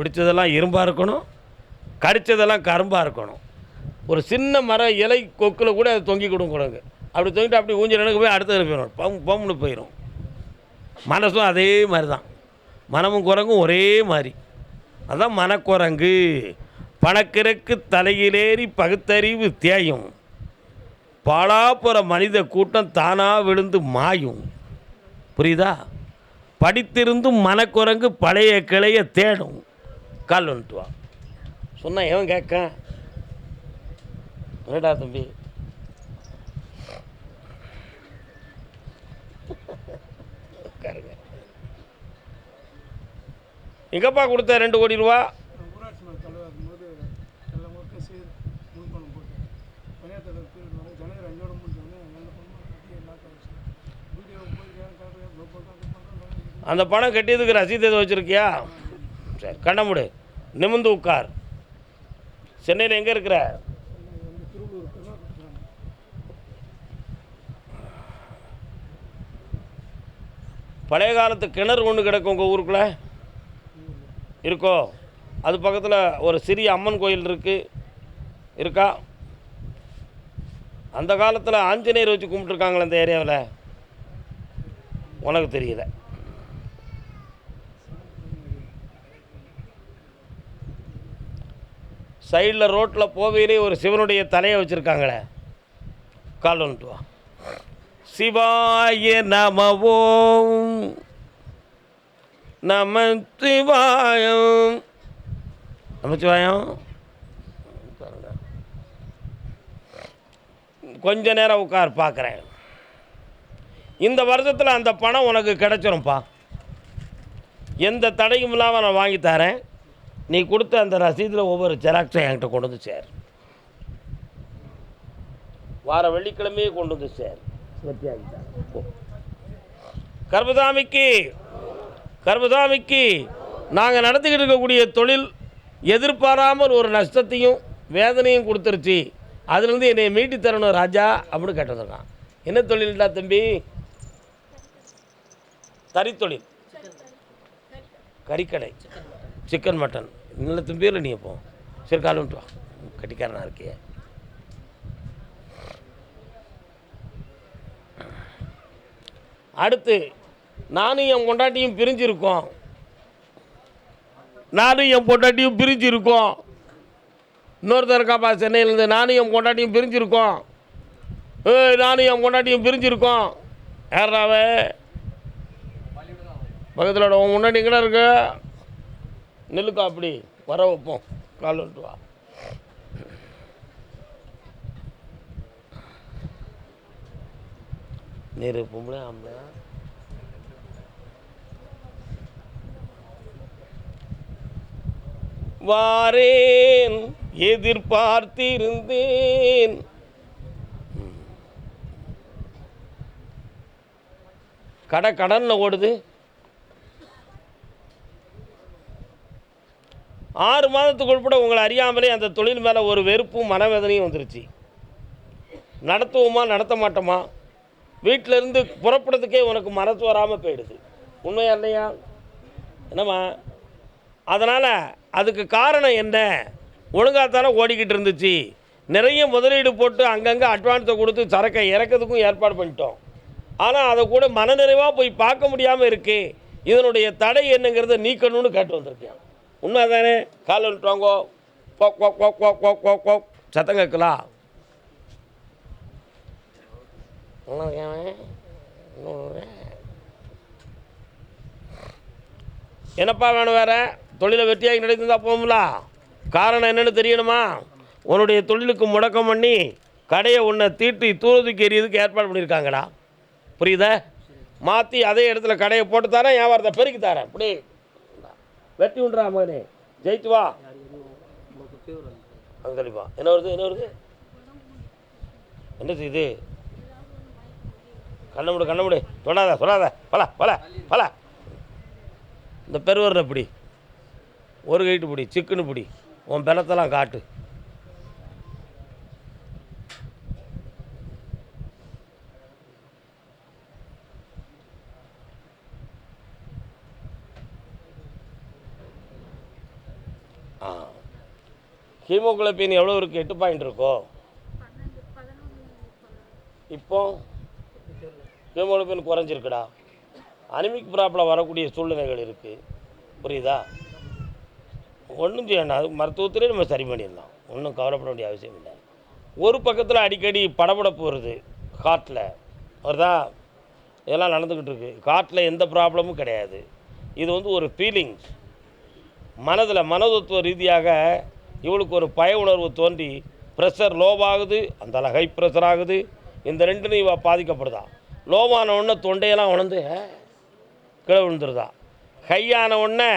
பிடிச்சதெல்லாம் இரும்பாக இருக்கணும், கடித்ததெல்லாம் கரும்பாக இருக்கணும். ஒரு சின்ன மரம் இலை கொக்கில் கூட அதை தொங்கி கொடுங்க, அப்படி தொங்கிட்டு அப்படி ஊஞ்சல் எனக்கு போய் அடுத்தது போயிடும், பம்னு போயிடும். மனசும் அதே மாதிரி தான், மனமும் குரங்கும் ஒரே மாதிரி. அதுதான் மனக்குரங்கு. பணக்கிறக்கு தலையிலேறி பகுத்தறிவு தேயும், பாலாப்புற மனித கூட்டம் தானாக விழுந்து மாயும். புரியுதா? படித்திருந்தும் மனக்குரங்கு பழைய கிளைய தேடும். கால் வந்துட்டு வா சொன்ன எவன் கேட்க? என்னடா தம்பி, எங்கப்பா கொடுத்த 2 கோடி ரூபா? அந்த பணம் கட்டியதுக்கு ரசீது எதுவும் வச்சுருக்கியா? சரி, கண்ண மூடு, நிமிந்து உட்கார். சென்னையில் எங்கே இருக்கிற? பழைய காலத்து கிணறு ஒன்று கிடக்கும் உங்கள் ஊருக்குள்ளே இருக்கோ? அது பக்கத்தில் ஒரு சிறிய அம்மன் கோயில் இருக்கா? அந்த காலத்தில் ஆஞ்சநேயர் வச்சு கும்பிட்டுருக்காங்களே அந்த ஏரியாவில், உனக்கு தெரியல. சைடில் ரோட்டில் போவையிலே ஒரு சிவனுடைய தலையை வச்சுருக்காங்களே, கால் வந்துட்டு வா. சிவாய நமவோம் நமச்சிவாயம். நமச்சிவாயம். கொஞ்ச நேரம் உட்கார், பார்க்குறேன். இந்த வருஷத்தில் அந்த பணம் உனக்கு கிடச்சிரும்ப்பா. எந்த தடையும் இல்லாமல் நான் வாங்கி தரேன். நீ கொடுத்த அந்த ரசீதில் ஒவ்வொரு ஜெராக்ஸும் என்கிட்ட கொண்டு வந்து சேர். வார வெள்ளிக்கிழமையே கொண்டு வந்து சேர். கர்மசாமிக்கு நாங்கள் நடத்திக்கிட்டு இருக்கக்கூடிய தொழில் எதிர்பாராமல் ஒரு நஷ்டத்தையும் வேதனையும் கொடுத்துருச்சு. அதுலேருந்து என்னை மீட்டி தரணும் ராஜா அப்படின்னு கேட்டதுதான். என்ன தொழில்டா தம்பி? தறித்தொழில், கறிக்கடை, சிக்கன் மட்டன். நல்ல தம்பியில் நீ எப்போ சரி கால் வந்துட்டு வா, கட்டிக்காரனா இருக்கிய. அடுத்து நானும் என் பொண்டாட்டியும் பிரிஞ்சிருக்கோம். இன்னொருத்தர் இருக்காப்பா சென்னையிலேருந்து. நானும் என் பொண்டாட்டியும் பிரிஞ்சிருக்கோம். யாராவே பக்கத்தில் உன் முன்னாடி எங்கடா இருக்கு? நெல்லுக்கா அப்படி வர வைப்போம். கால் வந்துட்டு வா. நேரு பொம்பளை ஆம்பளை வாரேன் எதிர்பார்த்திருந்தேன். கடன்னு ஓடுது. 6 மாதத்துக்குள்பட உங்களை அறியாமலே அந்த தொழில் மேலே ஒரு வெறுப்பும் மனவேதனையும் வந்துருச்சு. நடத்துவோமா நடத்த மாட்டோமா, வீட்டிலேருந்து புறப்படுறதுக்கே உனக்கு மனசு வராமல் போயிடுது. உண்மையா இல்லையா? என்னம்மா? அதனால் அதுக்கு காரணம் என்ன? ஒழுங்காத்தானே ஓடிக்கிட்டு இருந்துச்சு. நிறைய முதலீடு போட்டு அங்கங்கே அட்வான்ஸை கொடுத்து சரக்கை இறக்கிறதுக்கும் ஏற்பாடு பண்ணிட்டோம். ஆனால் அதை கூட மனநிறைவாக போய் பார்க்க முடியாமல் இருக்கு. இதனுடைய தடை என்னங்கிறத நீக்கணும்னு கேட்டு வந்திருக்கேன். உண்மை தானே? கால் வந்துட்டுவாங்கோ. சத்தம் கேட்கலாம். என்னப்பா வேணும் வேறு? தொழிலை வெற்றியாகி நடத்திருந்தா போகும்ல. காரணம் என்னென்னு தெரியணுமா? உன்னுடைய தொழிலுக்கு முடக்கம் பண்ணி கடையை உன்னை தூரத்துக்கு எறியதுக்கு ஏற்பாடு பண்ணியிருக்காங்கடா. புரியுதா? மாற்றி அதே இடத்துல கடையை போட்டு தரேன், வியாபாரத்தை பெருக்கி தரேன். இப்படி வெட்டி விட்றா மகனே, ஜெயிச்சு வா. அங்கே கழிப்பா. என்ன வருது? என்ன செய்யுது? கண்ண முடி சொல்லாத பல. இந்த பெருவரில் பிடி, ஒரு கைட்டு பிடி, சிக்குன்னு பிடி, உன் பலத்தெல்லாம் காட்டு. ஹீமோகுளோபின் எவ்வளோ இருக்குது? 8 பாயிண்ட் இருக்கோ? இப்போ ஹீமோகுளோபின் குறைஞ்சிருக்குடா. அனிமிக் ப்ராப்ளம் வரக்கூடிய சூழ்நிலைகள் இருக்குது. புரியுதா? ஒன்றும் செய்யணும், அது மருத்துவத்திலே நம்ம சரி பண்ணிடலாம். ஒன்றும் கவலைப்பட வேண்டிய அவசியம் இல்லை. ஒரு பக்கத்தில் அடிக்கடி படபடப்பு வருது, ஹார்ட்டில் வருதா, இதெல்லாம் நடந்துக்கிட்டு இருக்குது. ஹார்ட்டில் எந்த ப்ராப்ளமும் கிடையாது. இது ஒரு ஃபீலிங்ஸ், மனதில் மனோதத்துவ ரீதியாக இவளுக்கு ஒரு பய உணர்வு தோன்றி ப்ரெஷர் லோவாகுது, அந்த ஹை ப்ரெஷர் ஆகுது. இந்த ரெண்டுலையும் இவ பாதிக்கப்படுதா. லோவான உடனே தொண்டையெல்லாம் உணர்ந்து கீழே விழுந்துருதா. ஹையான உடனே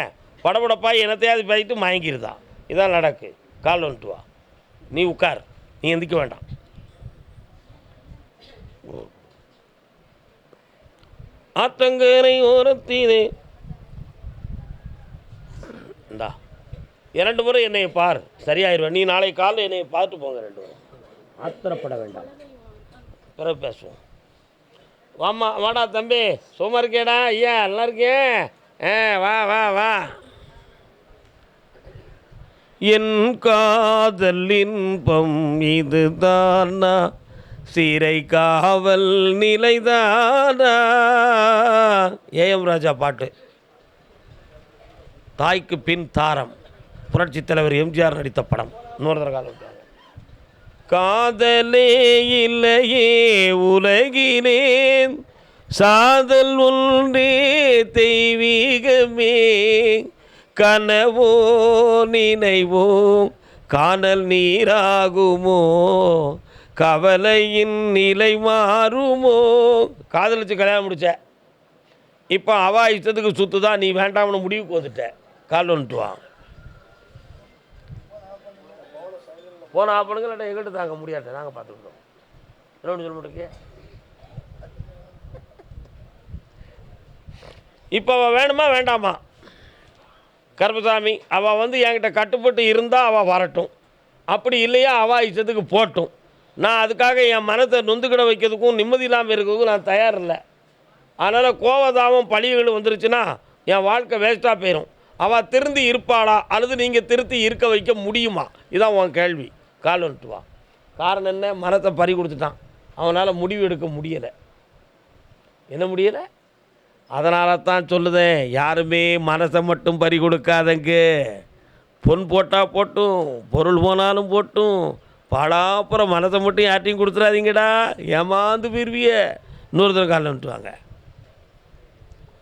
படபடப்பாக என்னத்தையாவது பேசிட்டு மயங்கிருதா. இதான் நடக்கு. கால் வந்துட்டு வா, நீ உட்கார், நீ எந்திக்க வேண்டாம். ஆத்தங்கரை ஓரத்தீனே இந்தா 2 முறை என்னை பார், சரியாயிருவேன். நீ நாளை காலையில் என்னை பார்த்து போங்க. 2 முறை ஆத்திரப்பட வேண்டாம், பிறகு பேசுவோம். வாம்மா, வாடா தம்பி, சும்மா இருக்கேடா. ஐயா நல்லா இருக்கேன். வா வா வா. என் காதல் இன்பம் இதுதானா, சிறை காவல் நிலைதானா. ஏஎம் ராஜா பாட்டு. தாய்க்கு பின் தாரம், புரட்சி தலைவர் எம்ஜிஆர் நடித்த படம். இன்னொரு காலம். காதலே இல்லையே உலகிலே, சாதல் ஒன்றே தெய்வீகமே, கனவோ நினைவோ காணல் நீராகுமோ, கவலையின் நிலை மாறுமோ. காதலிச்சு கல்யாணம் முடிச்ச, இப்போ அவா இஷ்டத்துக்கு சுற்றுதான், நீ வேண்டாம்னு முடிவுக்கு வந்துட்ட. கால் வந்துட்டு வா. போன ஆப்பனுங்க இல்லாட்ட எங்கிட்ட தாங்க முடியாட்ட, நாங்கள் பார்த்துக்கிட்டோம். என்ன சொல்ல மாட்டேங்க. இப்போ அவள் வேணுமா வேண்டாமா? கருப்பசாமி அவள் என்கிட்ட கட்டுப்பட்டு இருந்தால் அவள் வரட்டும், அப்படி இல்லையா அவள் இஷ்டத்துக்கு போட்டும். நான் அதுக்காக என் மனத்தை நொந்துக்கிட வைக்கிறதுக்கும் நிம்மதி இல்லாமல் இருக்கிறதுக்கும் நான் தயார் இல்லை. அதனால் கோவதாமம் பழிவுகள் வந்துருச்சுன்னா என் வாழ்க்கை வேஸ்ட்டாக போயிடும். அவள் திருந்தி இருப்பாளா அல்லது நீங்கள் திருத்தி இருக்க வைக்க முடியுமா? இதான் உன் கேள்வி. கால் வந்துட்டு வா. காரணம் என்ன? மனத்தை பறி கொடுத்துட்டான். அவனால் முடிவு எடுக்க முடியலை. என்ன முடியலை? அதனால தான் சொல்லுதேன், யாருமே மனசை மட்டும் பறி கொடுக்காதங்க. பொன் போட்டால் போட்டும், பொருள் போனாலும் போட்டும், பாடாப்புறம் மனசை மட்டும் யார்ட்டையும் கொடுத்துடாதீங்கடா, ஏமாந்து போயிருவிய. இன்னொருத்தர் காலில் வந்துட்டு வாங்க.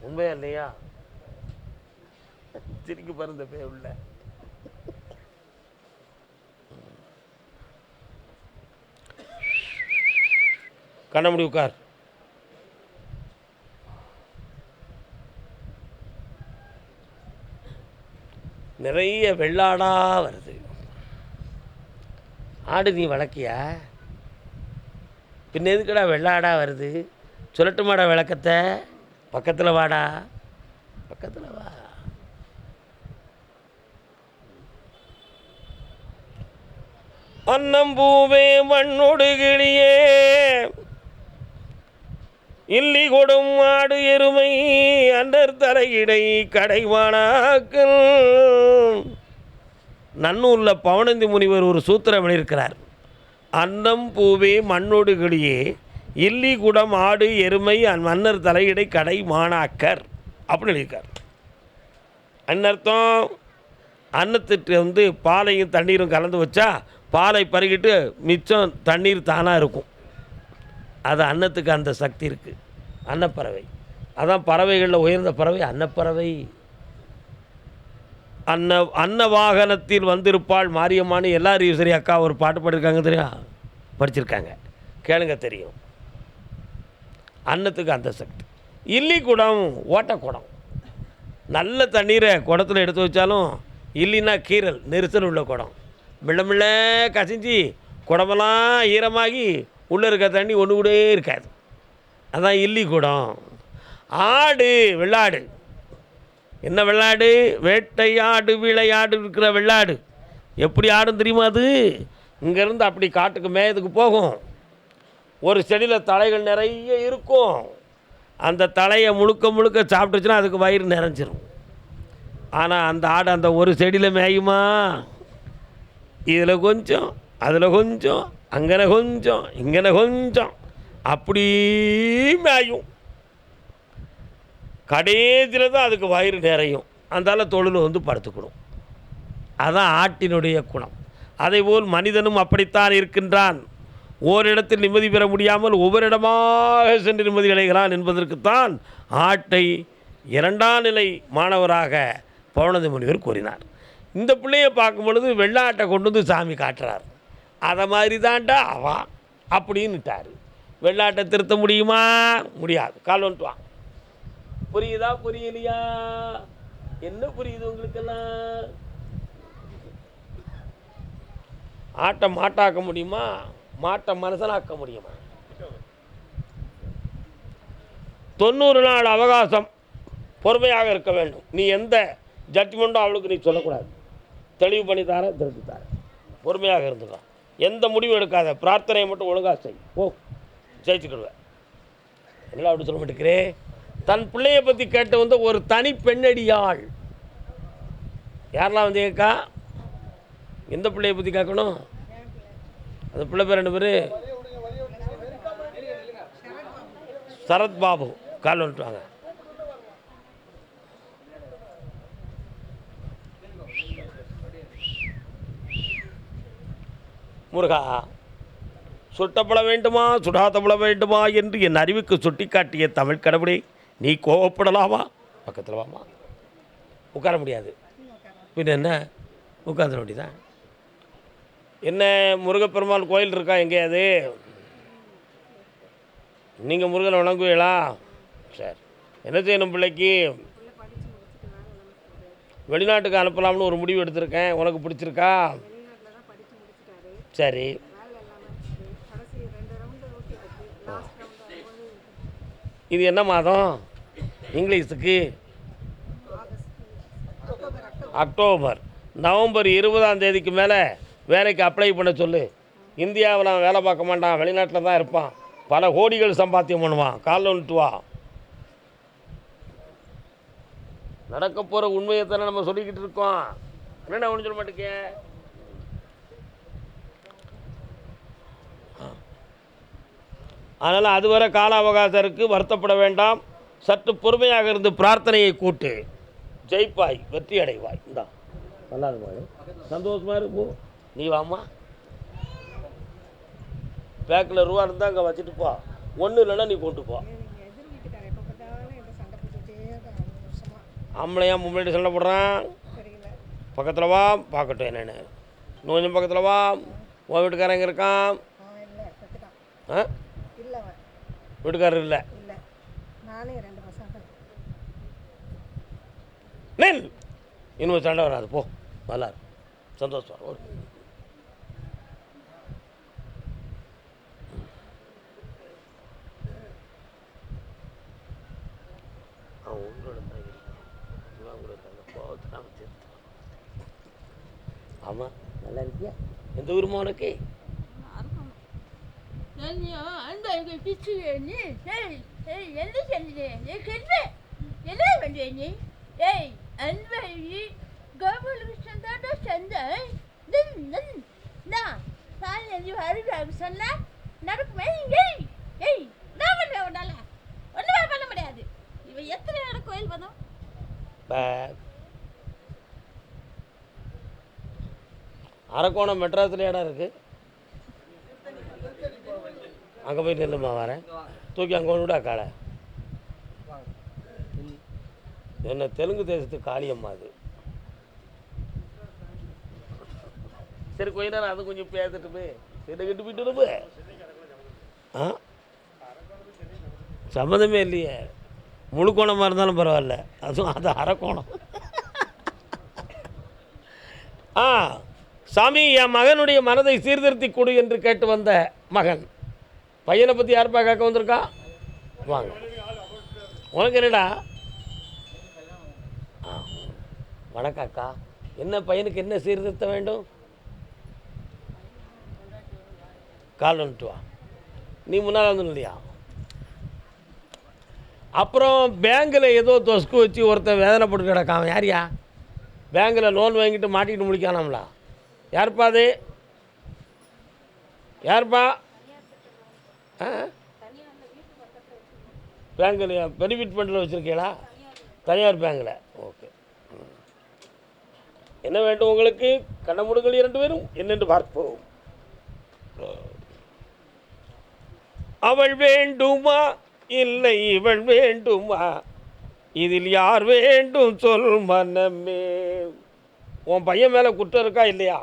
உண்மையா இல்லையா? சிரிக்கு பறந்த பே உள்ள. கண்ணமுடி உட்கார். நிறைய வெள்ளாடாக வருது. ஆடு நீ வளர்க்கியா? பின்ன எதுக்கடா வெள்ளாடாக வருது? சொல்லட்டுமாடா விளக்கத்தை? பக்கத்தில் வாடா, பக்கத்தில் வா. அன்னம்பூவே மண்ணோடு கிளியே, இல்லி கொடும் ஆடு எருமை அண்டர் தலையிடை கடைவானாக்கள். நன்னூரில் பவனந்தி முனிவர் ஒரு சூத்திரம் எழுதியிருக்கிறார். அன்னம் பூவே மண்ணோடு கிளியே, இல்லி குடம் ஆடு எருமை மன்னர் தலையிடை கடை மாணாக்கர் அப்படின்னு எழுதியிருக்கார். அன்னர்த்தம், அன்னத்திட்டு பாலையும் தண்ணீரும் கலந்து வச்சா பாலை பருகிட்டு மிச்சம் தண்ணீர் தானாக இருக்கும். அது அன்னத்துக்கு அந்த சக்தி இருக்குது. அன்னப்பறவை, அதான் பறவைகளில் உயர்ந்த பறவை அன்னப்பறவை. அன்ன வாகனத்தில் வந்திருப்பாள் மாரியம்மான்னு எல்லாரும் சரி அக்கா ஒரு பாட்டு பாடிருக்காங்க, தெரியும், படிச்சிருக்காங்க, கேளுங்க, தெரியும். அன்னத்துக்கு அந்த சக்தி. இல்லி குடம் ஓட்டக்குடம், நல்ல தண்ணீரை குடத்தில் எடுத்து வச்சாலும் இல்லைன்னா கீரல் நெரிசல் உள்ள குடம், மிள்ள கசிஞ்சு குடமெல்லாம் ஈரமாகி உள்ளே இருக்க தண்ணி ஒன்று கூட இருக்காது. அதான் இல்லி குடம். ஆடு வெள்ளாடு, என்ன வெள்ளாடு? வேட்டையாடு விளையாடு இருக்கிற வெள்ளாடு. எப்படி ஆடும் தெரியுமா? அது இங்கேருந்து அப்படி காட்டுக்கு மேயதுக்கு போகும். ஒரு செடியில் தலைகள் நிறைய இருக்கும். அந்த தலையை முழுக்க முழுக்க சாப்பிட்டுச்சுன்னா அதுக்கு வயிறு நிறைஞ்சிரும். ஆனால் அந்த ஆடு அந்த ஒரு செடியில் மேயுமா? இதில் கொஞ்சம், அதில் கொஞ்சம், அங்கன கொஞ்சம், இங்கன கொஞ்சம், அப்படி மேயும். கடைசியில் தான் அதுக்கு வயிறு நிறையும். அந்தால தொழில் வந்து படுத்துக்கணும். அதுதான் ஆட்டினுடைய குணம். அதேபோல் மனிதனும் அப்படித்தான் இருக்கின்றான். ஓரிடத்தில் நிம்மதி பெற முடியாமல் ஒவ்வொரு இடமாக சென்று நிம்மதி அடைகிறான் என்பதற்குத்தான் ஆட்டை 2ஆம் நிலை மாணவராக பவனந்தி முனிவர் கூறினார். இந்த பிள்ளையை பார்க்கும் பொழுது வெள்ளாட்டை கொண்டு வந்து சாமி காட்டுறார். அதை மாதிரி தான்டா அவா அப்படின்னுட்டார். வெள்ளாட்டை திருத்த முடியுமா? முடியாது. கால் வந்துட்டு வா. புரியுதா புரியலையா? என்ன புரியுது உங்களுக்கெல்லாம்? ஆட்டை மாட்டாக்க முடியுமா? மாட்டை மனுஷனாக்க முடியுமா? 90 நாள் அவகாசம் பொறுமையாக இருக்க வேண்டும். நீ எந்த ஜட்ஜ்மெண்ட்டும் அவளுக்கு நீ சொல்லக்கூடாது. தெளிவு பண்ணி தார, திருப்பி தார. பொறுமையாக இருந்துக்கலாம். எந்த முடிவும் எடுக்காத. பிரார்த்தனையை மட்டும் ஒழுங்காக செய். ஓ, ஜெயிச்சுக்கிடுவேன். என்ன அப்படி சொல்ல மாட்டேங்கிறே? தன் பிள்ளையை பற்றி கேட்டு வந்து ஒரு தனி பெண்ணடியாள். யாரெல்லாம் வந்து கேட்கா? எந்த பிள்ளையை பற்றி கேட்கணும்? அந்த பிள்ளை பேர் 2 பேர் சரத்பாபு. கால் வந்துட்டு வாங்க. முருகா, சுட்டப்பட வேண்டுமா சுடாதப்பட வேண்டுமா என்று என் அறிவுக்கு சுட்டிக்காட்டிய தமிழ் கடவுளே, நீ கோவப்படலாமா? பக்கத்தில் வாமா. உட்கார முடியாது. பின்ன என்ன? உட்காந்துட வேண்டியதான். என்ன முருகப்பெருமாள் கோயில் இருக்கா எங்கேயாது? நீங்கள் முருகனை வணங்குவீங்களா? சரி. என்ன செய்யணும் பிள்ளைக்கு? வெளிநாட்டுக்கு அனுப்பலாம்னு ஒரு முடிவு எடுத்திருக்கேன். உனக்கு பிடிச்சிருக்கா? சரி. இது என்ன மாதம் இங்கிலீஷுக்கு? அக்டோபர். நவம்பர் 20ஆம் தேதிக்கு மேலே வேலைக்கு அப்ளை பண்ண சொல்லு. இந்தியாவில் அவன் வேலை பார்க்க மாட்டான், வெளிநாட்டில் தான் இருப்பான். பல கோடிகள் சம்பாத்தியம் பண்ணுவான். காலில் வந்துட்டு வா. நடக்க போகிற உண்மையை தானே நம்ம சொல்லிக்கிட்டு இருக்கோம். என்னென்ன ஒன்று சொல்ல மாட்டேங்க. அதனால் அதுவரை கால அவகாசம் இருக்குது. வருத்தப்பட வேண்டாம். சற்று பொறுமையாக இருந்து பிரார்த்தனையை கூட்டு. ஜெயிப்பாய், வெற்றி அடைவாய். இந்தா நல்லா இருப்பாரு, சந்தோஷமாக இருக்கும். நீ வாமா. பேக்கில் ரூபா இருந்தால் அங்கே வச்சுட்டு போ. ஒன்றும் இல்லைன்னா நீ கொண்டு போ. ஆம்பளையா மும்பைட்டு சண்டை போடுறான். பக்கத்தில் வா, பார்க்கட்டும் என்னென்னு. இன்னும் கொஞ்சம் பக்கத்தில் வா. உன் வீட்டுக்காரன் எங்கே இருக்கான்? ஆ, வீட்டுக்காரர் இல்லை. நெல் இன்னும் சண்டை வராது. போ, நல்லா சந்தோஷம். ஒரு ஆமாம், நல்லா இருக்கியா? எந்த ஊருமா உனக்கு? நடக்குமே. ஒன்றுமே பண்ண முடியாது. இவன் எத்தனை இடம் கோயில் வந்தோம். அரக்கோணம் மெட்ராஸில் இடம் இருக்குது. அங்கே போய் நில்லுமா, வரேன். தூக்கி அங்கே ஒன்று விட காலை. என்ன தெலுங்கு தேசத்துக்கு காளியம்மா அது. சரி, கொஞ்ச நேரம் அது கொஞ்சம் பேசிட்டு போய் கட்டு போயிட்டு போய். ஆ, சம்மந்தமே இல்லையே. முழு கோணமாக இருந்தாலும் பரவாயில்ல. அதுவும் அது அரக்கோணம். ஆ, சாமி, என் மகனுடைய மனதை சீர்திருத்தி கொடு என்று கேட்டு வந்த மகன். பையனை பற்றி யாருப்பா கேட்க வந்திருக்கா? வாங்க. உனக்கு என்னடா? ஆ, வணக்கம் அக்கா. என்ன பையனுக்கு என்ன சீர்திருத்த வேண்டும்? கால் வந்துட்டு வா. நீ முன்னால் வந்து இல்லையா? அப்புறம் பேங்கில் ஏதோ தொஸ்கு வச்சு ஒருத்தன் வேதனைப்பட்டு கிடக்கான். யாரியா? பேங்கில் லோன் வாங்கிட்டு மாட்டிக்கிட்டு முடிக்கானாம்லா. யாருப்பா அது? யாருப்பா? ஆ, பேங்கில் பெனிஃபிட் ஃபண்டில் வச்சுருக்கீங்களா? தனியார் பேங்கில். ஓகே. என்ன வேண்டும் உங்களுக்கு? கண்ணமுடுங்கள் 2 பேரும் என்னென்று பார்ப்போம். அவள் வேண்டுமா இல்லை இவள் வேண்டுமா, இதில் யார் வேண்டும் சொல் மனமே. உன் பையன் மேலே குற்றம் இருக்கா இல்லையா?